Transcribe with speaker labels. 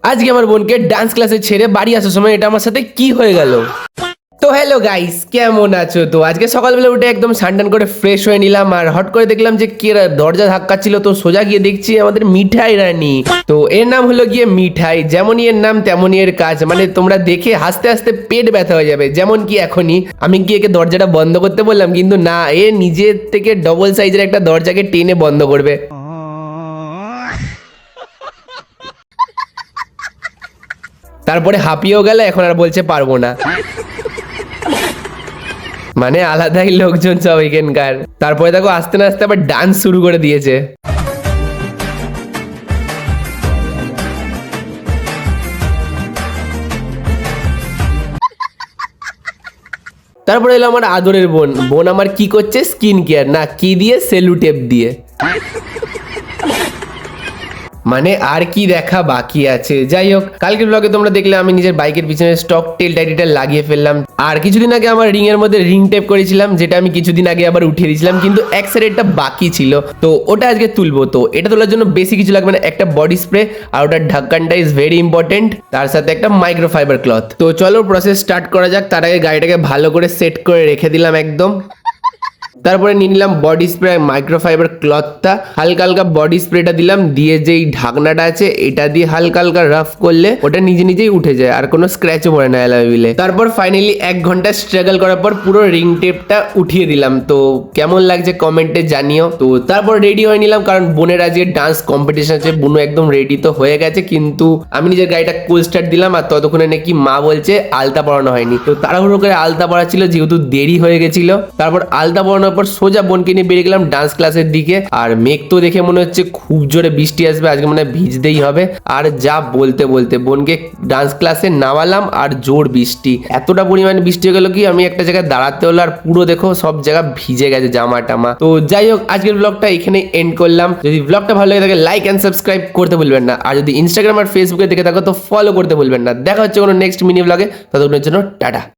Speaker 1: আজকে আমার বোনকে ডান্স ক্লাসে ছেড়ে বাড়ি আসার সময় এটা আমার সাথে কি হয়ে গেল। তো হ্যালো গাইস, কেমন আছো? তো আজকে সকালবেলা উঠে একদম স্নান করে ফ্রেশ হয়ে নিলাম, আর হট করে দেখলাম যে কে দরজা ধাক্কাচ্ছিল। তো সোজা গিয়ে দেখছি আমাদের মিঠাই রানী। তো এর নাম হলো গিয়ে মিঠাই, যেমনই এর নাম তেমনই এর কাজ। মানে তোমরা দেখে হাসতে হাসতে পেট ব্যথা হয়ে যাবে। যেমন কি এখনই আমি কি একে দরজাটা বন্ধ করতে বললাম, কিন্তু না, এ নিজের থেকে ডবল সাইজের একটা দরজাকে টেনে বন্ধ করবে। তারপরে হাঁপিয়েও গেল, এখন আর বলছে পারবো না। মানে আলাদাই লোকজন সব এখানকার। তারপরে দেখো আস্তে না আস্তে আবার ডান্স শুরু করে দিয়েছে। তারপরে এলো আমার আদরের বোন। বোন আমার কি করছে? স্কিন কেয়ার না কি দিয়ে, সেলু টেপ দিয়ে। মানে আর কি দেখা বাকি আছে। যাই হোক, কালকের ব্লগে তোমরা দেখলে আমি নিজের বাইকের পিছনে স্টক টেল টাইটিটা লাগিয়ে ফেললাম। আর কিছুদিন আগে আমার রিং এর মধ্যে রিং টেপ করেছিলাম, যেটা আমি কিছুদিন আগে আবার উঠিয়ে দিয়েছিলাম, কিন্তু এক সাইডটা বাকি ছিল। তো ওটা আজকে তুলবো। তো এটা তোলার জন্য বেশি কিছু লাগবে না, একটা বডি স্প্রে আর ওটার ঢাকনটা ইজ ভেরি ইম্পর্টেন্ট, তার সাথে একটা মাইক্রোফাইবার ক্লথ। তো চলো প্রসেস স্টার্ট করা যাক। তার আগে গাড়িটাকে ভালো করে সেট করে রেখে দিলাম একদম। তারপরে নিয়ে নিলাম বডি স্প্রে আর মাইক্রোফাইবার ক্লথটা, হালকা হালকা বডি স্প্রেটা দিলাম, দিয়ে যেই ঢাকনাটা আছে এটা দিয়ে হালকা হালকা রাফ করলে ওটা নিজে নিজেই উঠে যায়, আর কোনো স্ক্র্যাচও পড়ে না অ্যালয়। তারপর ফাইনালি 1 ঘন্টা স্ট্রাগল করার পর পুরো রিং টেপটা উঠিয়ে দিলাম। তো কেমন লাগছে কমেন্টে জানিও। তো তারপর রেডি হয়ে নিলাম, কারণ বোনের আজকে ডান্স কম্পিটিশন আছে। বোনও একদম রেডি তো হয়ে গেছে, কিন্তু আমি নিজের গাড়িটা কুল স্টার্ট দিলাম, আর ততক্ষণে নাকি মা বলছে আলতা পরানো হয়নি। তো তাড়াহুড়ো করে আলতা পরা ছিল, যেহেতু দেরি হয়ে গেছিল। তারপর আলতা পরানোর পর সোজা বোনকে নিয়ে বেরিয়ে গেলাম ডান্স ক্লাসের দিকে। আর মেঘ তো দেখে মনে হচ্ছে খুব জোরে বৃষ্টি আসবে, আজকে মানে ভিজতেই হবে। আর যা বলতে বলতে বোনকে ডান্স ক্লাসে নামালাম, আর জোর বৃষ্টি, এতটা পরিমাণে বৃষ্টি হয়ে গেল কি আমি একটা জায়গায় দাঁড়াতে হলো, আর পুরো দেখো সব জায়গা ভিজে গেছে, জামা টামা। তো যাই হোক, আজকের ব্লগটা এখানে এন্ড করলাম। যদি ব্লগটা ভালো লাগে থাকে লাইক অ্যান্ড সাবস্ক্রাইব করতে ভুলবেন না, আর যদি ইনস্টাগ্রাম আর ফেসবুকে দেখে থাকো তো ফলো করতে ভুলবেন না। দেখা হচ্ছে কোনো নেক্সট মিনি ব্লগে, ততক্ষণের জন্য টাটা।